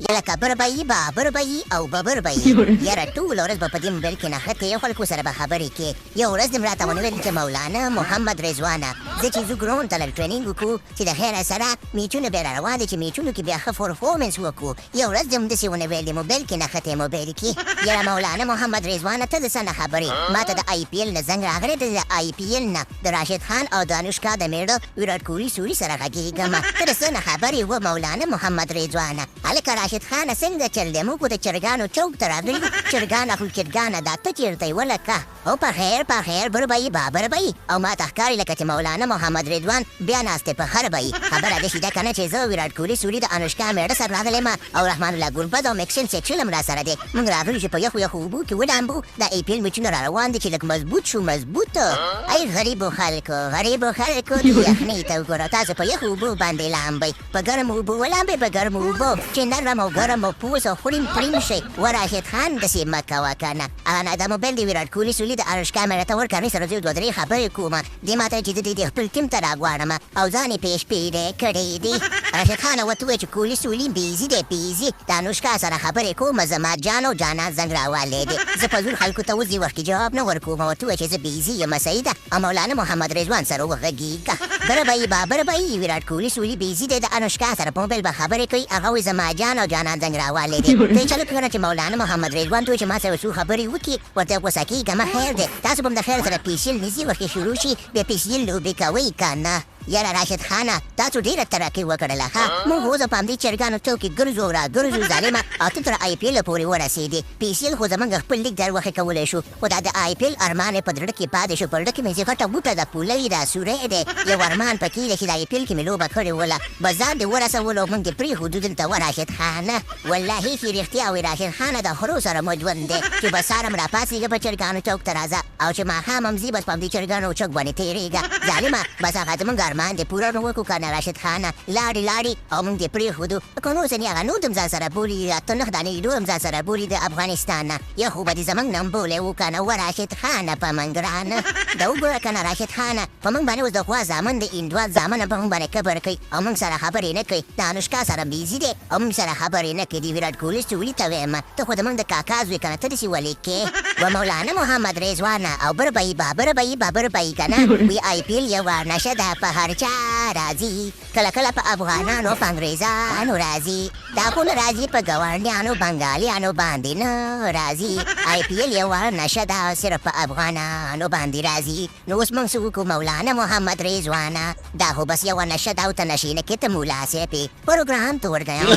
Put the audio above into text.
لکه بربایي بابربایي او ببربایي یاره ټوله ورځ به په دې موبایل کې نښتې یو خلکو سره به خبرې کې یو ورځ دې راته ونه ویل چې مولانا محمد رضوانه زه چې ځو ګراونډ ته لږ ټرېننګ وکړو چې د خیره سره میچونه بیا را روان دي چې میچونو کې بیا ښه پرفورمنس وکړو یو ورځ دې همداسې ونه ویل موبایل کې نښتې موبایل کې یاره مولانا محمد رضوانه ته د څه نه خبرې ما ته د آی پي ایل نه زنګ راغلی دی د آی پي ایل نه د راشد خان او د انوشکا د میړه ویرات کوهلي سوري سره غږېږم ته د څه نه خبرې وه مولانا محمد رضوانه هلکه راشد خانه څنګه چل دی موږ خو د چرګانو چوک ته راغلي چرګانه خو چرګانه دا ته چېرته یې ولکه او په خیر بربایي بابربایي او ما ته ښکاري لکه چې مولانا محمد رضوان بیا ناست دی په خربایي خبره داسې ده که نه چې زه ویرات کوهلي سوري د انوشکا میړه سره راغلی یم او رحمان الله ګلبد او میکسن سیکشن هم را سره دی موږ راغلو چې په یخو یخو اوبو کې ولامبو د ای پي ایل میچونه را روان دي چې لږ مضبوط شو مضبوط ای غریبو خلکو د یخنۍ ته وګوره تاسو په یخو اوبو باندې لامبئ په ګرمو اوبو ولامبئ په ګرمو اوبو چې نرم او ګرم او پوس او پریم شئ و راشد خان داسې مه کوه که نه دا موبایل د ویرات کوهلي سوري د انوشکا میړه ته ورکړئ سره زه دوه درې خبرې کوم دې ما ته چې زه د خپل ټیم ته راغواړم او ځان یې پیش پیرې کړی دی راشد خان ورته وویل چې کوهلي سوري بیزي دی بیزي د انوشکا سره خبرې کوم زما جان او جانان زنګ راوالی دی زه په زور خلکو ته اوس دې وخت کې جواب نه ورکوم ورته وویل چې زه بیزي یم صحیح ده او مولانا محمد رضوان سره وغږېږه بربایي بابربایي ویرات کوهلي سوري بیزي دی د انوشکا سره په موبایل به خبرې کوي هغه وایي زما جان او جانان زنګ راوالی دی ته چلو کړه چې مولانا محمد رضوان ته وایي چې ما سره څو خبرې وکړي ورته غوسه کېږه مه خیر دی تاسو به هم د خیر سره پیسیل نیسي وخت کې شروع شي بیا پیسیل لوبې کوئ که نه یاره راشد خانه تاسو ډېره ترقي وکړله ښه موږ اوس په همدې چرګانو چوک کې ګرځو او راګرځو ظالمه او ته تر آی پي ایل پورې ورسېدې پیسیل خو زموږ خپل لیک در وخې کولی شو خو دا د آی پي ایل ارمان یې په زړه کې پاتې شو په زړه کې مې چې غټه بوټه ده پولۍ ده سوری دی یو ارمان پکې دی چې د آی پي ایل کې مې لوبه کړې وله بس ځان دې ورسولو او موږ دې پرېښودو دلته راشد خانه والله چې رښتیا وایي راشد خانه د خرو سره مو ژوند دی چې بس سهار هم راپاڅېږه په چرګانو چوک ته راځه او چې ماښام هم ځي بس په همدې چرګانو چوک باندې تېرېږه ظالمه بس هغه زموږ ارمان دی پوره نو وکړو که نه راشد خانه لاړې او موږ دې پرېښودو که نو ځینې هغه نود هم ځان سره بولي اته نهه دانې ایډو هم ځان سره بولي د افغانستان نه یا خو به دې زموږ نه هم بولی و که نه و راشد خانه په موږ ګرانه د وګوره که نه راشد خانه په موږ باندې اوس د خوا زامن د اندوال زامن هم په موږ باندې کبر کوي او موږ سره خبرې نه کوي د انوشکا سره بیزي دی او موږ سره خبرې نه کوي د ویرات کوهلي سوري ته وایم ته خو د موږ د کاکا زوی که نه ته داسې ولې کې و مولانا محمد رضوانه او بربایي بابربایي که نه وی آی پي ایل یوه نشه ده په هر چا راځي کله په افغانانو په انګریزانو راځي دا خو نه راځي په ګاونډیانو بنګالیانو باندې نه راځي آی پي ایل یوه نشه ده صرف په افغانانو باندې راځي نو اوس موږ څه وکړو مولانا محمد رضوانه دا خو بس یوه نشه ده او ته نشې نه کې ته ملا صاحب پروګرام ته ورګیم